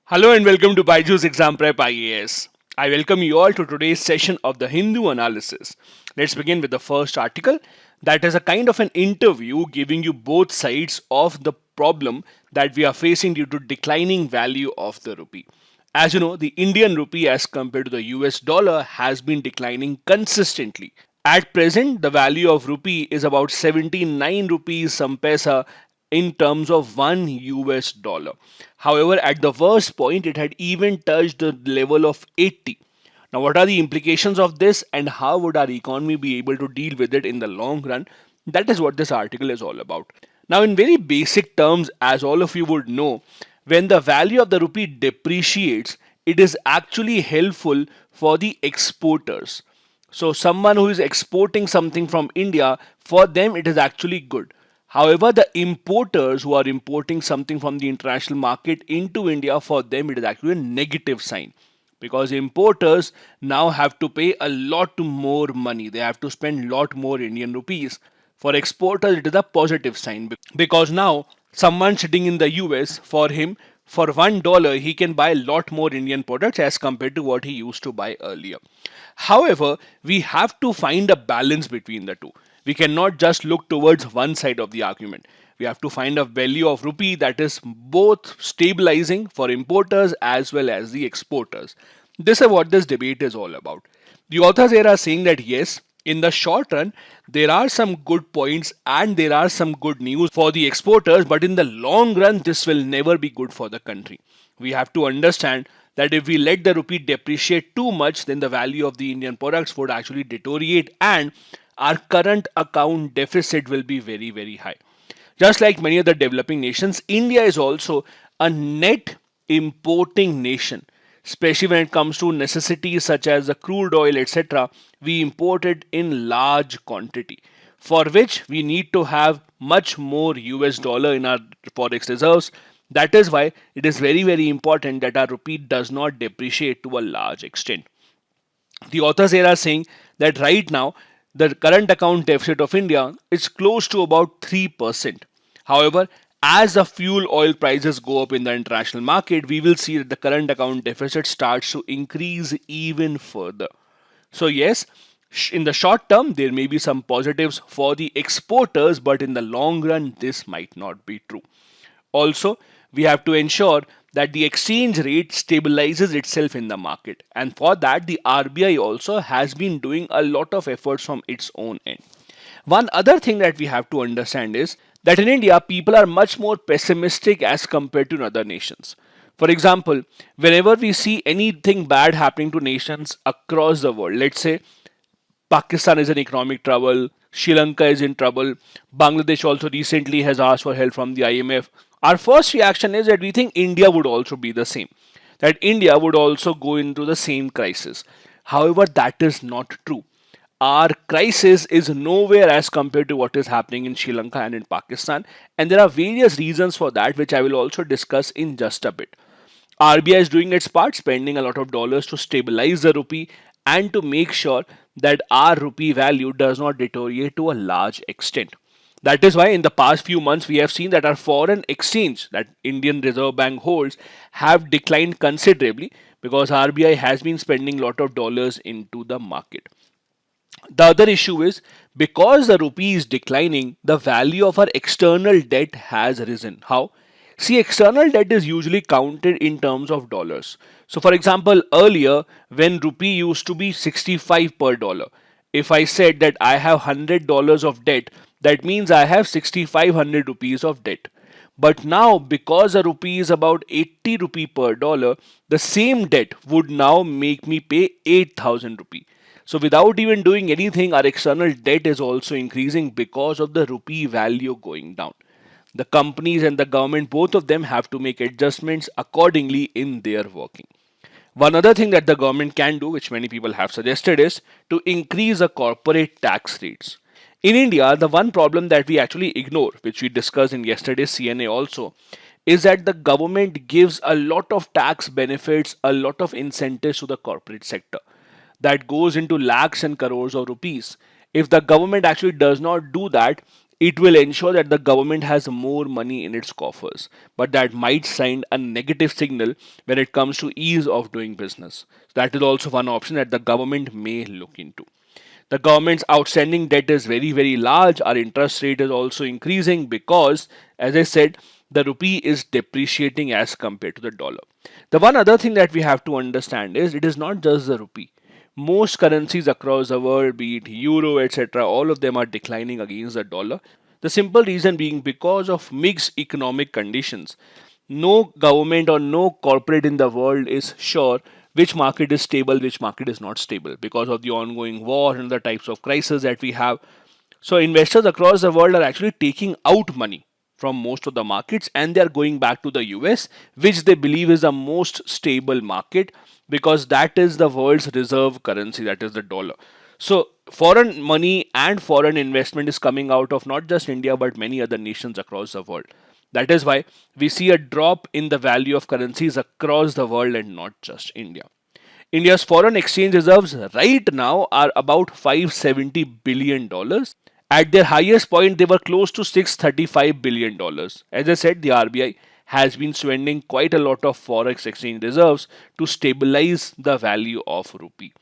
Hello and welcome to Byjus Exam Prep IAS. I welcome you all to today's session of the Hindu analysis. Let's begin with the first article that is a kind of an interview giving you both sides of the problem that we are facing due to declining value of the rupee. As you know, the Indian rupee as compared to the US dollar has been declining consistently. At present, the value of rupee is about 79 rupees some paisa in terms of 1 US dollar. However, at the worst point, it had even touched the level of 80. Now, what are the implications of this and how would our economy be able to deal with it in the long run? That is what this article is all about. Now, in very basic terms, as all of you would know, when the value of the rupee depreciates, it is actually helpful for the exporters. So, someone who is exporting something from India, for them it is actually good. However, the importers who are importing something from the international market into India, for them it is actually a negative sign because importers now have to pay a lot more money. They have to spend a lot more Indian rupees. For exporters, it is a positive sign because now someone sitting in the US, for him, for $1, he can buy a lot more Indian products as compared to what he used to buy earlier. However, we have to find a balance between the two. We cannot just look towards one side of the argument. We have to find a value of rupee that is both stabilizing for importers as well as the exporters. This is what this debate is all about. The authors here are saying that yes, in the short run, there are some good points and there are some good news for the exporters, but in the long run, this will never be good for the country. We have to understand that if we let the rupee depreciate too much, then the value of the Indian products would actually deteriorate and our current account deficit will be very, very high. Just like many other developing nations, India is also a net importing nation, especially when it comes to necessities such as the crude oil, etc. We import it in large quantity, for which we need to have much more US dollar in our forex reserves. That is why it is very, very important that our rupee does not depreciate to a large extent. The authors here are saying that right now the current account deficit of India is close to about 3%. However, as the fuel oil prices go up in the international market, we will see that the current account deficit starts to increase even further. So, yes, in the short term, there may be some positives for the exporters, but in the long run, this might not be true. Also, we have to ensure that the exchange rate stabilizes itself in the market. And for that, the RBI also has been doing a lot of efforts from its own end. One other thing that we have to understand is that in India, people are much more pessimistic as compared to other nations. For example, whenever we see anything bad happening to nations across the world, let's say Pakistan is in economic trouble, Sri Lanka is in trouble, Bangladesh also recently has asked for help from the IMF. Our first reaction is that we think India would also be the same, that India would also go into the same crisis. However, that is not true. Our crisis is nowhere as compared to what is happening in Sri Lanka and in Pakistan, and there are various reasons for that, which I will also discuss in just a bit. RBI is doing its part, spending a lot of dollars to stabilize the rupee and to make sure that our rupee value does not deteriorate to a large extent. That is why in the past few months we have seen that our foreign exchange that Indian Reserve Bank holds have declined considerably because RBI has been spending a lot of dollars into the market. The other issue is because the rupee is declining, the value of our external debt has risen. How? See, external debt is usually counted in terms of dollars. So, for example, earlier when rupee used to be 65 per dollar, if I said that I have $100 of debt, that means I have 6,500 rupees of debt. But now, because the rupee is about 80 rupee per dollar, the same debt would now make me pay 8,000 rupee. So without even doing anything, our external debt is also increasing because of the rupee value going down. The companies and the government, both of them have to make adjustments accordingly in their working. One other thing that the government can do, which many people have suggested, is to increase the corporate tax rates. In India, the one problem that we actually ignore, which we discussed in yesterday's CNA also, is that the government gives a lot of tax benefits, a lot of incentives to the corporate sector that goes into lakhs and crores of rupees. If the government actually does not do that, it will ensure that the government has more money in its coffers, but that might send a negative signal when it comes to ease of doing business. That is also one option that the government may look into. The government's outstanding debt is very, very large. Our interest rate is also increasing because, as I said, the rupee is depreciating as compared to the dollar. The one other thing that we have to understand is it is not just the rupee. Most currencies across the world, be it euro, etc., all of them are declining against the dollar. The simple reason being because of mixed economic conditions. No government or no corporate in the world is sure which market is stable, which market is not stable because of the ongoing war and the types of crises that we have. So investors across the world are actually taking out money from most of the markets and they are going back to the US, which they believe is the most stable market because that is the world's reserve currency, that is the dollar. So foreign money and foreign investment is coming out of not just India but many other nations across the world. That is why we see a drop in the value of currencies across the world and not just India. India's foreign exchange reserves right now are about $570 billion. At their highest point, they were close to $635 billion. As I said, the RBI has been spending quite a lot of forex exchange reserves to stabilize the value of rupee.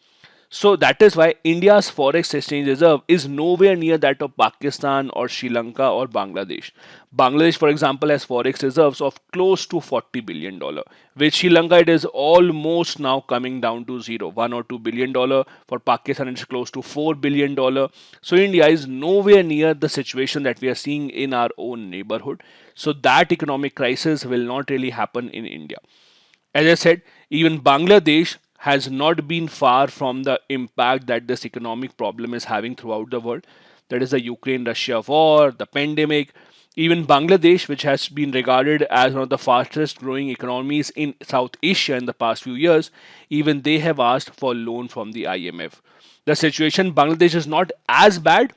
So that is why India's forex exchange reserve is nowhere near that of Pakistan or Sri Lanka or Bangladesh. Bangladesh, for example, has forex reserves of close to $40 billion. With Sri Lanka, it is almost now coming down to zero, $1 or $2 billion. For Pakistan, it's close to $4 billion. So India is nowhere near the situation that we are seeing in our own neighborhood. So that economic crisis will not really happen in India. As I said, even Bangladesh has not been far from the impact that this economic problem is having throughout the world. That is the Ukraine Russia war, the pandemic. Even Bangladesh, which has been regarded as one of the fastest growing economies in South Asia in the past few years, even they have asked for loan from the IMF. The situation in Bangladesh is not as bad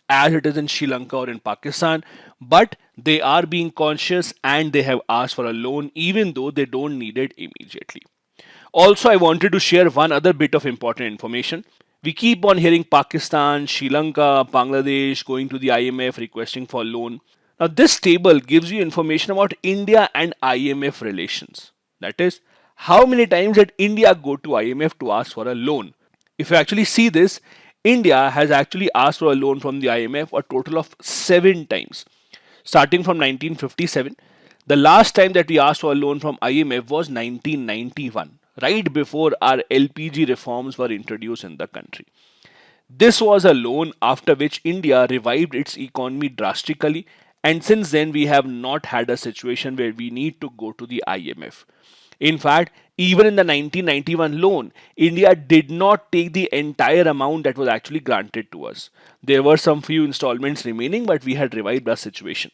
as it is in Sri Lanka or in Pakistan, but they are being conscious and they have asked for a loan even though they don't need it immediately. Also, I wanted to share one other bit of important information. We keep on hearing Pakistan, Sri Lanka, Bangladesh going to the IMF requesting for loan. Now, this table gives you information about India and IMF relations. That is, how many times did India go to IMF to ask for a loan? If you actually see this, India has actually asked for a loan from the IMF a total of 7 times. Starting from 1957, the last time that we asked for a loan from IMF was 1991, right before our LPG reforms were introduced in the country. This was a loan after which India revived its economy drastically, and since then we have not had a situation where we need to go to the IMF. In fact, even in the 1991 loan, India did not take the entire amount that was actually granted to us. There were some few installments remaining, but we had revived our situation.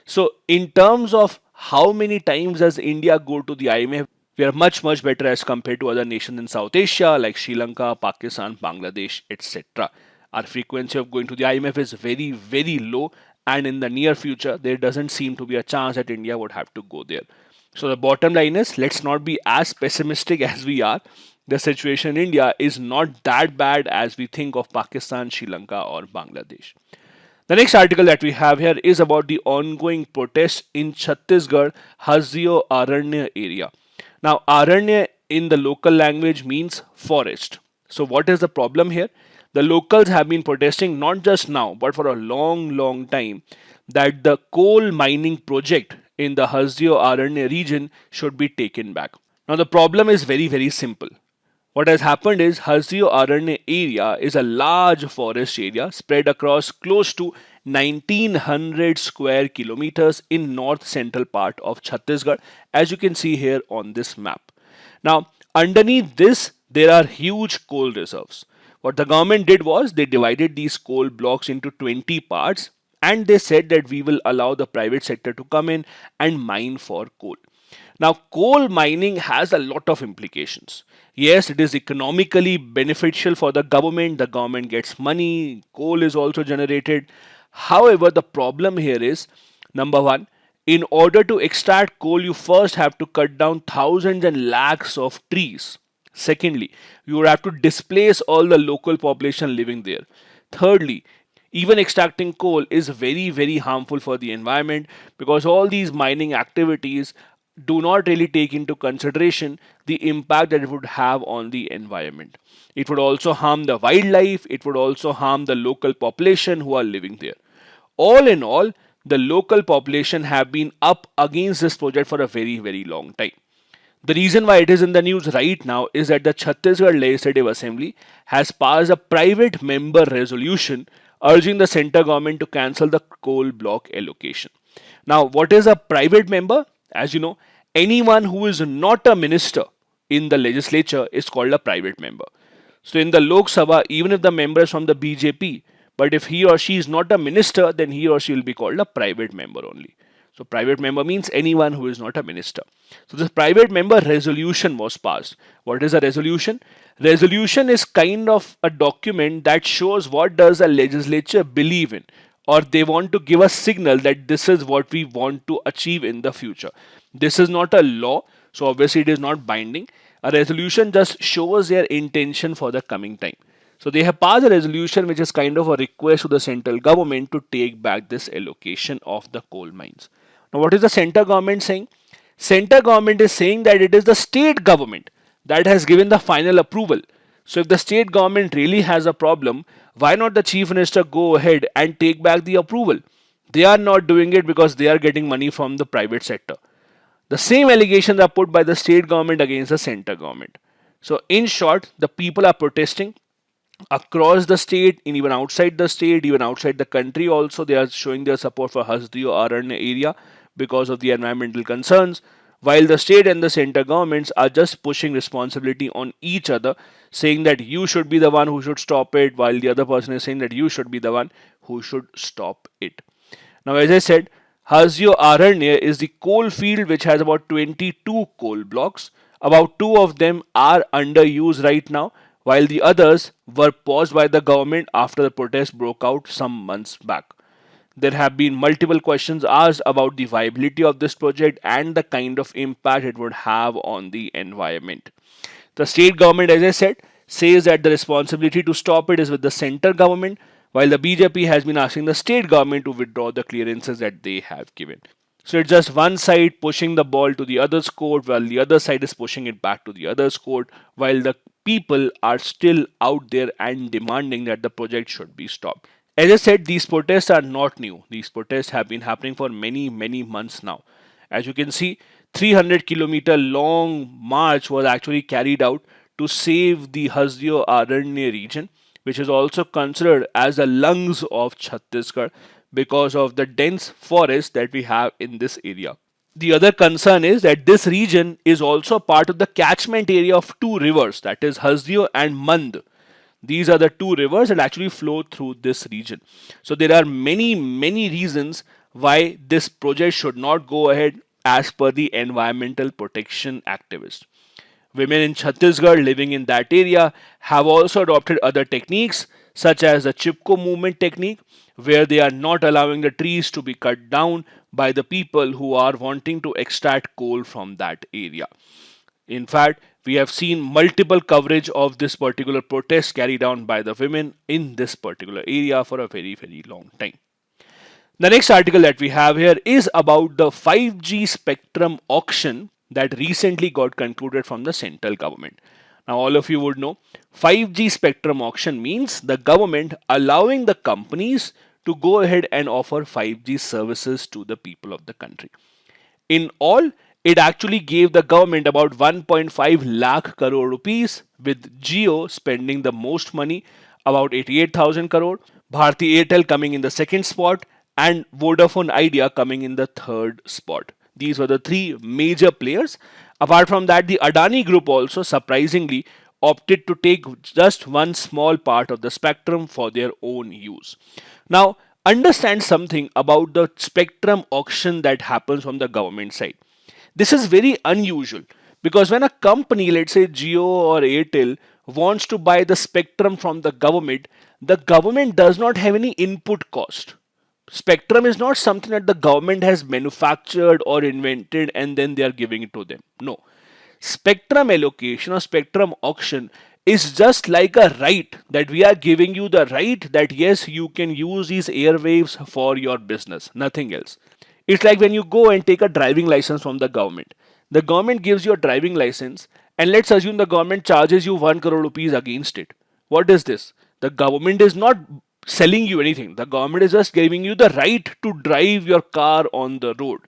So, in terms of how many times does India go to the IMF, we are much better as compared to other nations in South Asia like Sri Lanka, Pakistan, Bangladesh, etc. Our frequency of going to the IMF is very low, and in the near future, there doesn't seem to be a chance that India would have to go there. So the bottom line is, let's not be as pessimistic as we are. The situation in India is not that bad as we think of Pakistan, Sri Lanka, or Bangladesh. The next article that we have here is about the ongoing protests in Chhattisgarh, Hasdeo Aranya area. Now, Aranya in the local language means forest. So what is the problem here? The locals have been protesting not just now, but for a long time that the coal mining project in the Hasdeo Aranya region should be taken back. Now the problem is very simple. What has happened is Hasdeo Aranya area is a large forest area spread across close to 1900 square kilometers in north central part of Chhattisgarh, as you can see here on this map. Now underneath this there are huge coal reserves. What the government did was they divided these coal blocks into 20 parts and they said that we will allow the private sector to come in and mine for coal. Now, coal mining has a lot of implications. Yes, it is economically beneficial for the government gets money, coal is also generated. However, the problem here is number one, in order to extract coal, you first have to cut down thousands and lakhs of trees. Secondly, you would have to displace all the local population living there. Thirdly, Even extracting coal is very, very harmful for the environment, because all these mining activities do not really take into consideration the impact that it would have on the environment. It would also harm the wildlife, it would also harm the local population who are living there. All in all, the local population have been up against this project for a very, very long time. The reason why it is in the news right now is that the Chhattisgarh Legislative Assembly has passed a private member resolution urging the center government to cancel the coal block allocation. Now, what is a private member? As you know, anyone who is not a minister in the legislature is called a private member. So in the Lok Sabha, even if the member is from the BJP, but if he or she is not a minister, then he or she will be called a private member only. So private member means anyone who is not a minister. So this private member resolution was passed. What is a resolution? Resolution is kind of a document that shows what does a legislature believe in, or they want to give a signal that this is what we want to achieve in the future. This is not a law, so obviously it is not binding. A resolution just shows their intention for the coming time. So they have passed a resolution which is kind of a request to the central government to take back this allocation of the coal mines. Now what is the center government saying? Center government is saying that it is the state government that has given the final approval. So if the state government really has a problem, why not the chief minister go ahead and take back the approval? They are not doing it because they are getting money from the private sector. The same allegations are put by the state government against the center government. So in short, the people are protesting across the state, and even outside the state, even outside the country also. They are showing their support for Hasdeo Aranya area because of the environmental concerns, while the state and the center governments are just pushing responsibility on each other, saying that you should be the one who should stop it, while the other person is saying that you should be the one who should stop it. Now, as I said, Hasdeo Aranya is the coal field which has about 22 coal blocks. About 2 of them are under use right now, while the others were paused by the government after the protest broke out some months back. There have been multiple questions asked about the viability of this project and the kind of impact it would have on the environment. The state government, as I said, says that the responsibility to stop it is with the center government, while the BJP has been asking the state government to withdraw the clearances that they have given. So it's just one side pushing the ball to the other's court, while the other side is pushing it back to the other's court, while the people are still out there and demanding that the project should be stopped. As I said, these protests are not new. These protests have been happening for many, many months now. As you can see, 300-kilometer long march was actually carried out to save the Hasdeo Aranya region, which is also considered as the lungs of Chhattisgarh because of the dense forest that we have in this area. The other concern is that this region is also part of the catchment area of 2 rivers, that is Hasdeo and Mand. These are the 2 rivers that actually flow through this region. So there are many, many reasons why this project should not go ahead as per the environmental protection activists. Women in Chhattisgarh living in that area have also adopted other techniques such as the Chipko movement technique, where they are not allowing the trees to be cut down by the people who are wanting to extract coal from that area. In fact, we have seen multiple coverage of this particular protest carried out by the women in this particular area for a very, very long time. The next article that we have here is about the 5G spectrum auction that recently got concluded from the central government. Now, all of you would know 5G spectrum auction means the government allowing the companies to go ahead and offer 5G services to the people of the country. In all, it actually gave the government about 1.5 lakh crore rupees, with Jio spending the most money, about 88,000 crore, Bharti Airtel coming in the second spot, and Vodafone Idea coming in the third spot. These were the 3 major players. Apart from that, the Adani Group also surprisingly opted to take just one small part of the spectrum for their own use. Now, understand something about the spectrum auction that happens from the government side. This is very unusual because when a company, let's say Jio or Airtel, wants to buy the spectrum from the government does not have any input cost. Spectrum is not something that the government has manufactured or invented and then they are giving it to them. No. Spectrum allocation or spectrum auction is just like a right that we are giving you the right that yes, you can use these airwaves for your business, nothing else. It's like when you go and take a driving license from the government. The government gives you a driving license, and let's assume the government charges you 1 crore rupees against it. What is this? The government is not selling you anything. The government is just giving you the right to drive your car on the road,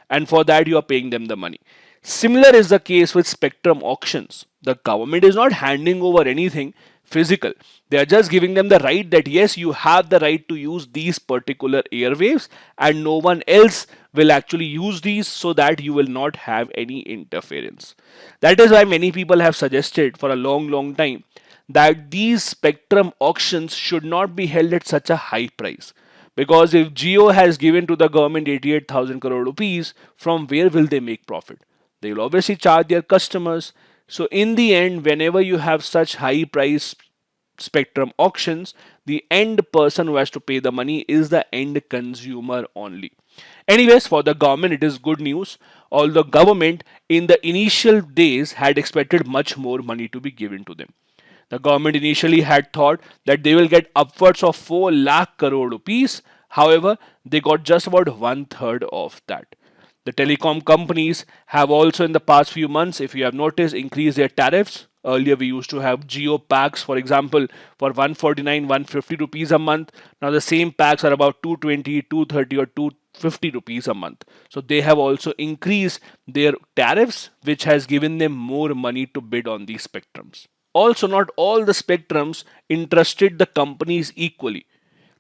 and for that you are paying them the money. Similar is the case with spectrum auctions. The government is not handing over anything physical. They are just giving them the right that yes, you have the right to use these particular airwaves, and no one else will actually use these, so that you will not have any interference. That is why many people have suggested for a long time that these spectrum auctions should not be held at such a high price. Because if Jio has given to the government 88,000 crore rupees, from where will they make profit? They will obviously charge their customers. So in the end, whenever you have such high price spectrum auctions, the end person who has to pay the money is the end consumer only. Anyways, for the government, it is good news. Although government in the initial days had expected much more money to be given to them. The government initially had thought that they will get upwards of 4 lakh crore rupees. However, they got just about one third of that. The telecom companies have also in the past few months, if you have noticed, increased their tariffs. Earlier we used to have Geo packs, for example, for 149, 150 rupees a month. Now the same packs are about 220, 230 or 250 rupees a month. So they have also increased their tariffs, which has given them more money to bid on these spectrums. Also, not all the spectrums interested the companies equally.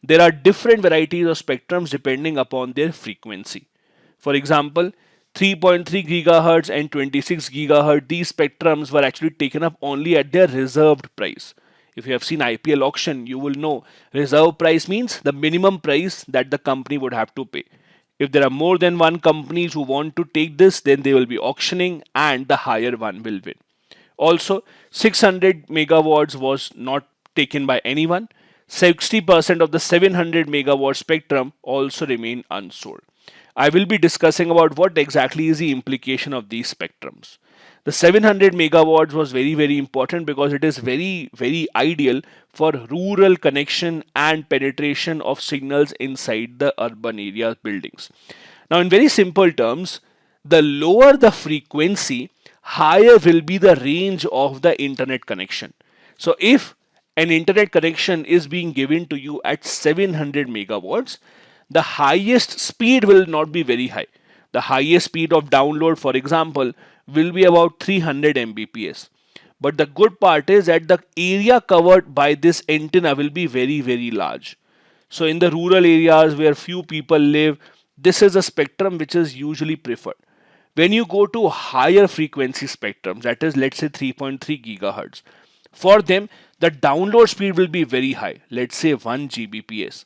There are different varieties of spectrums depending upon their frequency. For example, 3.3 gigahertz and 26 gigahertz, these spectrums were actually taken up only at their reserved price. If you have seen IPL auction, you will know reserve price means the minimum price that the company would have to pay. If there are more than one companies who want to take this, then they will be auctioning and the higher one will win. Also, 600 megawatts was not taken by anyone. 60% of the 700 megawatt spectrum also remain unsold. I will be discussing about what exactly is the implication of these spectrums. The 700 megawatts was very important because it is very ideal for rural connection and penetration of signals inside the urban area buildings. Now, in very simple terms, the lower the frequency, higher will be the range of the internet connection. So if an internet connection is being given to you at 700 megawatts, the highest speed will not be very high. The highest speed of download, for example, will be about 300 Mbps. But the good part is that the area covered by this antenna will be very large. So in the rural areas where few people live, this is a spectrum which is usually preferred. When you go to higher frequency spectrums, that is, let's say 3.3 gigahertz, for them the download speed will be very high, let's say 1 Gbps,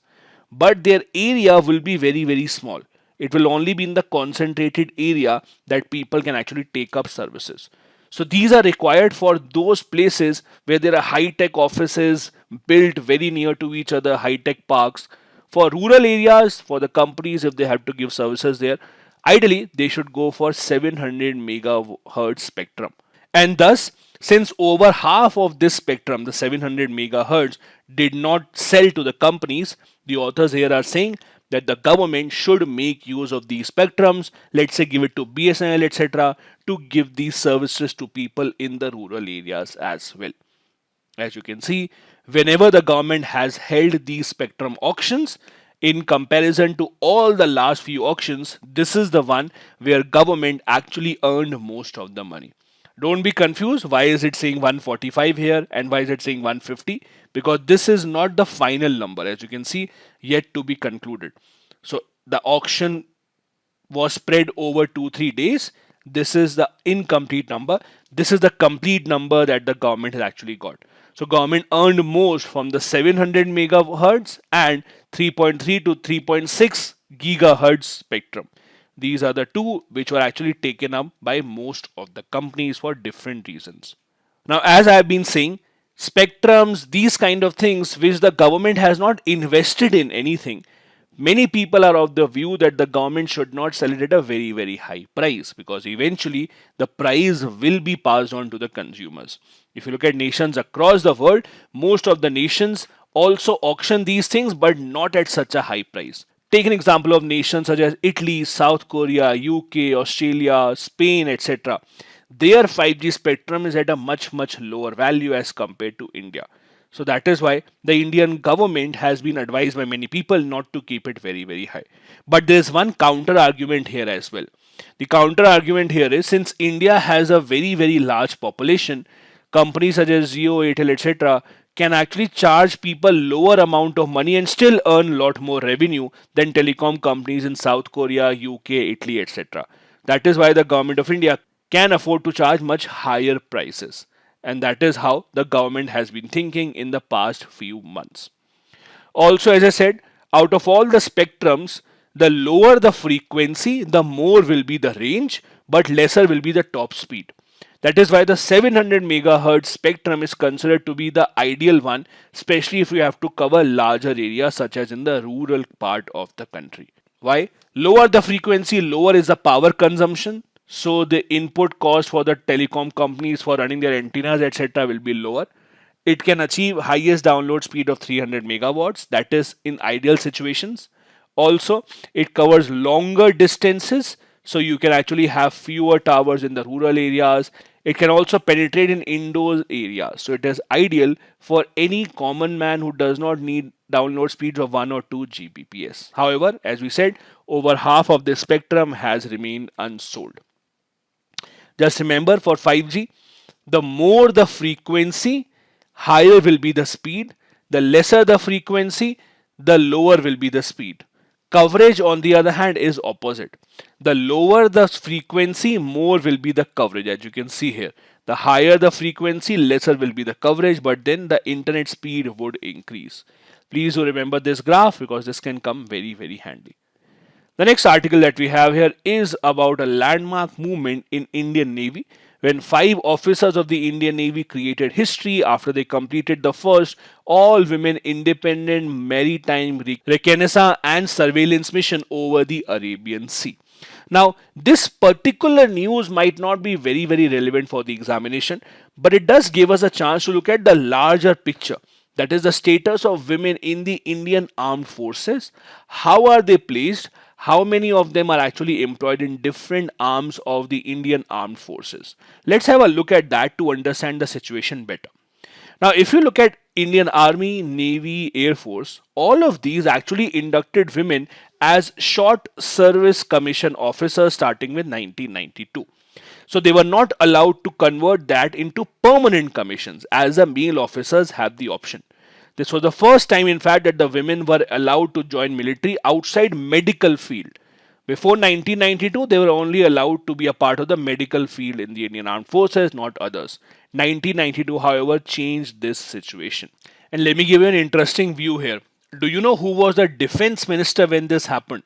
but their area will be very small. It will only be in the concentrated area that people can actually take up services. So these are required for those places where there are high-tech offices built very near to each other, high-tech parks. For rural areas, for the companies, if they have to give services there, ideally they should go for 700 megahertz spectrum. And thus, since over half of this spectrum, the 700 megahertz, did not sell to the companies, the authors here are saying that the government should make use of these spectrums, let's say give it to BSNL, etc., to give these services to people in the rural areas as well. As you can see, whenever the government has held these spectrum auctions, in comparison to all the last few auctions, this is the one where government actually earned most of the money. Don't be confused. Why is it saying 145 here and why is it saying 150? Because this is not the final number, as you can see, yet to be concluded. So the auction was spread over 2-3 days. This is the incomplete number. This is the complete number that the government has actually got. So government earned most from the 700 megahertz and 3.3 to 3.6 gigahertz spectrum. These are the two which were actually taken up by most of the companies for different reasons. Now, as I have been saying, spectrums, these kind of things which the government has not invested in anything, Many people are of the view that the government should not sell it at a very, very high price because eventually the price will be passed on to the consumers. If you look at nations across the world, most of the nations also auction these things but not at such a high price. Take an example of nations such as Italy, South Korea, UK, Australia, Spain, etc. Their 5G spectrum is at a much, much lower value as compared to India. So that is why the Indian government has been advised by many people not to keep it very, very high. But there is one counter argument here as well. The counter argument here is since India has a very, very large population, companies such as Jio, Airtel, etc., can actually charge people lower amount of money and still earn a lot more revenue than telecom companies in South Korea, UK, Italy, etc. That is why the government of India can afford to charge much higher prices. And that is how the government has been thinking in the past few months. Also, as I said, out of all the spectrums, the lower the frequency, the more will be the range, but lesser will be the top speed. That is why the 700 megahertz spectrum is considered to be the ideal one, especially if you have to cover larger areas such as in the rural part of the country. Why? Lower the frequency, lower is the power consumption. So the input cost for the telecom companies for running their antennas, etc., will be lower. It can achieve highest download speed of 300 megawatts, that is in ideal situations. Also, it covers longer distances, so you can actually have fewer towers in the rural areas. It can also penetrate in indoor areas, so it is ideal for any common man who does not need download speeds of 1 or 2 Gbps. However, as we said, over half of the spectrum has remained unsold. Just remember, for 5G, the more the frequency, higher will be the speed. The lesser the frequency, the lower will be the speed. Coverage, on the other hand, is opposite. The lower the frequency, more will be the coverage, as you can see here. The higher the frequency, lesser will be the coverage, but then the internet speed would increase. Please do remember this graph because this can come very, very handy. The next article that we have here is about a landmark movement in Indian Navy when 5 officers of the Indian Navy created history after they completed the first all-women independent maritime reconnaissance and surveillance mission over the Arabian Sea. Now, this particular news might not be very, very relevant for the examination, but it does give us a chance to look at the larger picture. That is the status of women in the Indian Armed Forces. How are they placed? How many of them are actually employed in different arms of the Indian Armed Forces? Let's have a look at that to understand the situation better. Now, if you look at Indian Army, Navy, Air Force, all of these actually inducted women as short service commission officers starting with 1992. So they were not allowed to convert that into permanent commissions as the male officers have the option. This was the first time, in fact, that the women were allowed to join military outside medical field. Before 1992, they were only allowed to be a part of the medical field in the Indian Armed Forces, not others. 1992, however, changed this situation. And let me give you an interesting view here. Do you know who was the defense minister when this happened?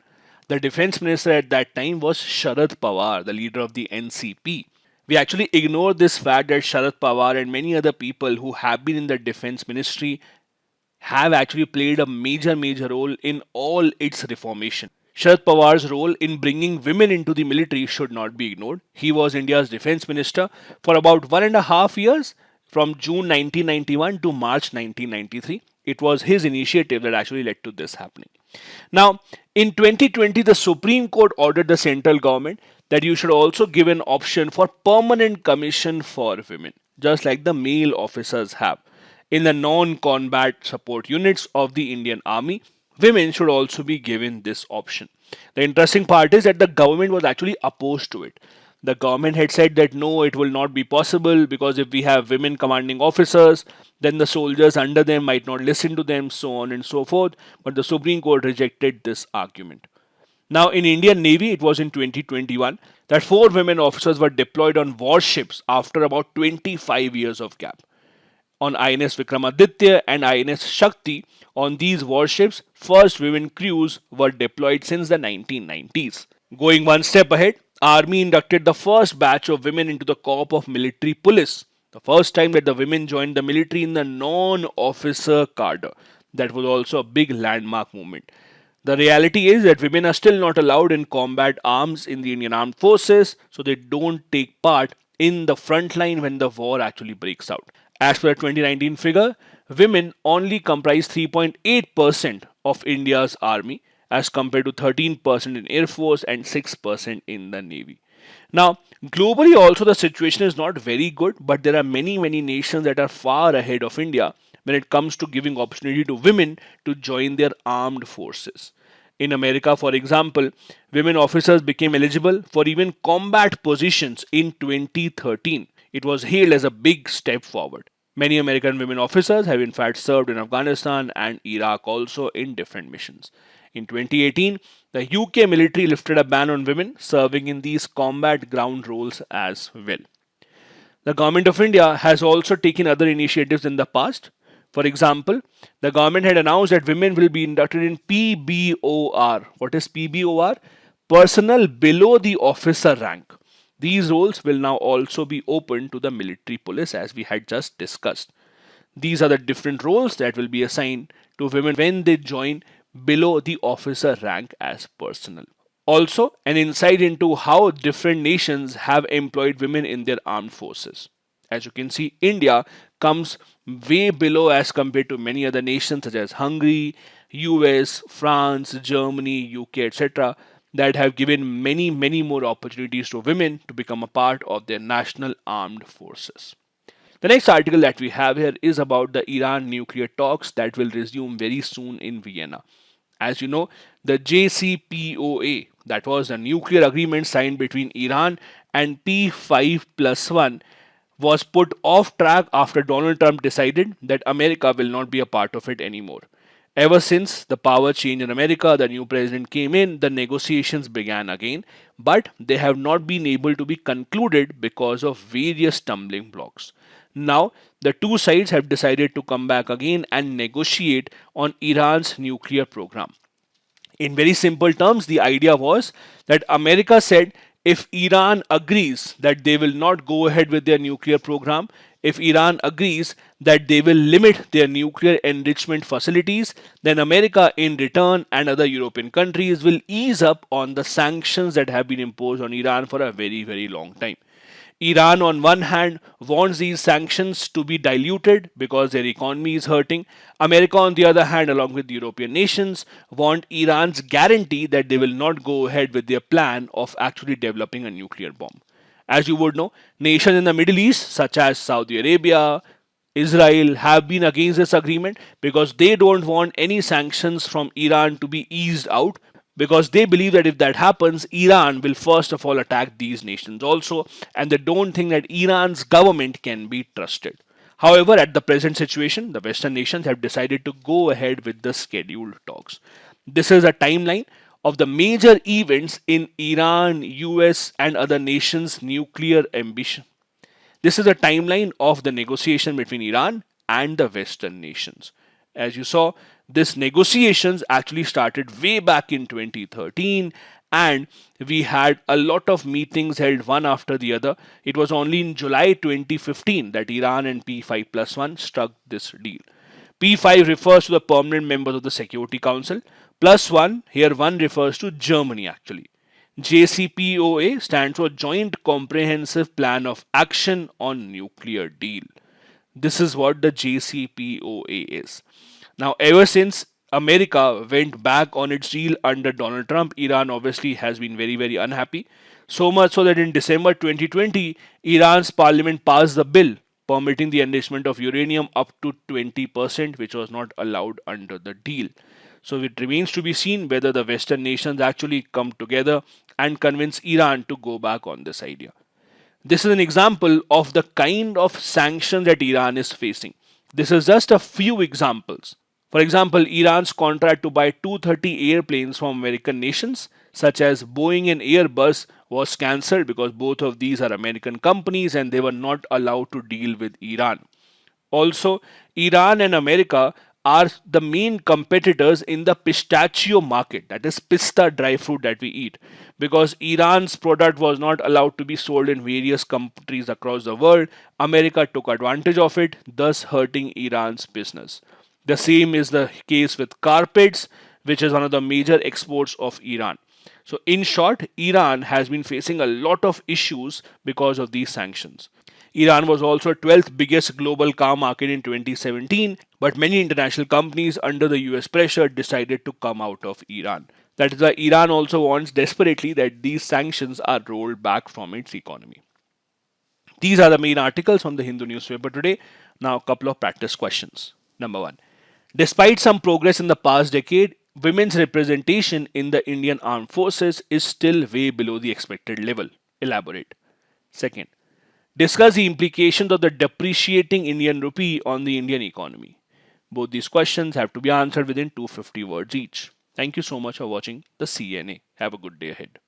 The defense minister at that time was Sharad Pawar, the leader of the NCP. We actually ignore this fact that Sharad Pawar and many other people who have been in the defense ministry have actually played a major, major role in all its reformation. Sharad Pawar's role in bringing women into the military should not be ignored. He was India's defense minister for about 1.5 years, from June 1991 to March 1993. It was his initiative that actually led to this happening. Now, in 2020, the Supreme Court ordered the central government that you should also give an option for permanent commission for women, just like the male officers have. In the non-combat support units of the Indian Army, women should also be given this option. The interesting part is that the government was actually opposed to it. The government had said that no, it will not be possible because if we have women commanding officers, then the soldiers under them might not listen to them, so on and so forth. But the Supreme Court rejected this argument. Now, in Indian Navy, it was in 2021 that 4 women officers were deployed on warships after about 25 years of gap. On INS Vikramaditya and INS Shakti, on these warships, first women crews were deployed since the 1990s. Going one step ahead, Army inducted the first batch of women into the Corps of Military Police. The first time that the women joined the military in the non-officer cadre. That was also a big landmark movement. The reality is that women are still not allowed in combat arms in the Indian Armed Forces, so they don't take part in the front line when the war actually breaks out. As per the 2019 figure, women only comprise 3.8% of India's army as compared to 13% in Air Force and 6% in the Navy. Now, globally also the situation is not very good, but there are many nations that are far ahead of India when it comes to giving opportunity to women to join their armed forces. In America, for example, women officers became eligible for even combat positions in 2013. It was hailed as a big step forward. Many American women officers have in fact served in Afghanistan and Iraq also in different missions. In 2018, the UK military lifted a ban on women serving in these combat ground roles as well. The government of India has also taken other initiatives in the past. For example, the government had announced that women will be inducted in PBOR. What is PBOR? Personnel below the officer rank. These roles will now also be open to the military police as we had just discussed. These are the different roles that will be assigned to women when they join below the officer rank as personnel. Also, an insight into how different nations have employed women in their armed forces. As you can see, India comes way below as compared to many other nations such as Hungary, US, France, Germany, UK, etc., that have given many more opportunities to women to become a part of their national armed forces. The next article that we have here is about the Iran nuclear talks that will resume very soon in Vienna. As you know, the JCPOA, that was a nuclear agreement signed between Iran and P5 plus 1, was put off track after Donald Trump decided that America will not be a part of it anymore. Ever since the power change in America, the new president came in, the negotiations began again, but they have not been able to be concluded because of various stumbling blocks. Now, the two sides have decided to come back again and negotiate on Iran's nuclear program. In very simple terms, the idea was that America said if Iran agrees that they will not go ahead with their nuclear program, if Iran agrees that they will limit their nuclear enrichment facilities, then America in return and other European countries will ease up on the sanctions that have been imposed on Iran for a very long time. Iran, on one hand, wants these sanctions to be diluted because their economy is hurting. America, on the other hand, along with European nations, want Iran's guarantee that they will not go ahead with their plan of actually developing a nuclear bomb. As you would know, nations in the Middle East, such as Saudi Arabia, Israel, have been against this agreement because they don't want any sanctions from Iran to be eased out, because they believe that if that happens, Iran will first of all attack these nations also, and they don't think that Iran's government can be trusted. However, at the present situation, the Western nations have decided to go ahead with the scheduled talks. This is a timeline of the major events in Iran, US, and other nations' nuclear ambition. This is a timeline of the negotiation between Iran and the Western nations. As you saw, this negotiations actually started way back in 2013, and we had a lot of meetings held one after the other. It was only in July 2015 that Iran and P5 plus 1 struck this deal. P5 refers to the permanent members of the Security Council. Plus 1, here 1 refers to Germany actually. JCPOA stands for Joint Comprehensive Plan of Action on Nuclear Deal. This is what the JCPOA is. Now, ever since America went back on its deal under Donald Trump, Iran obviously has been very unhappy. So much so that in December 2020, Iran's parliament passed the bill permitting the enrichment of uranium up to 20%, which was not allowed under the deal. So it remains to be seen whether the Western nations actually come together and convince Iran to go back on this idea. This is an example of the kind of sanctions that Iran is facing. This is just a few examples. For example, Iran's contract to buy 230 airplanes from American nations, such as Boeing and Airbus, was cancelled because both of these are American companies and they were not allowed to deal with Iran. Also, Iran and America are the main competitors in the pistachio market, that is pista dry fruit that we eat, because Iran's product was not allowed to be sold in various countries across the world. America took advantage of it, thus hurting Iran's business. The same is the case with carpets, which is one of the major exports of Iran. So, in short, Iran has been facing a lot of issues because of these sanctions. Iran was also 12th biggest global car market in 2017, but many international companies under the US pressure decided to come out of Iran. That is why Iran also wants desperately that these sanctions are rolled back from its economy. These are the main articles from the Hindu newspaper today. Now, a couple of practice questions. Number one, despite some progress in the past decade, women's representation in the Indian Armed Forces is still way below the expected level. Elaborate. Second, discuss the implications of the depreciating Indian rupee on the Indian economy. Both these questions have to be answered within 250 words each. Thank you so much for watching the CNA. Have a good day ahead.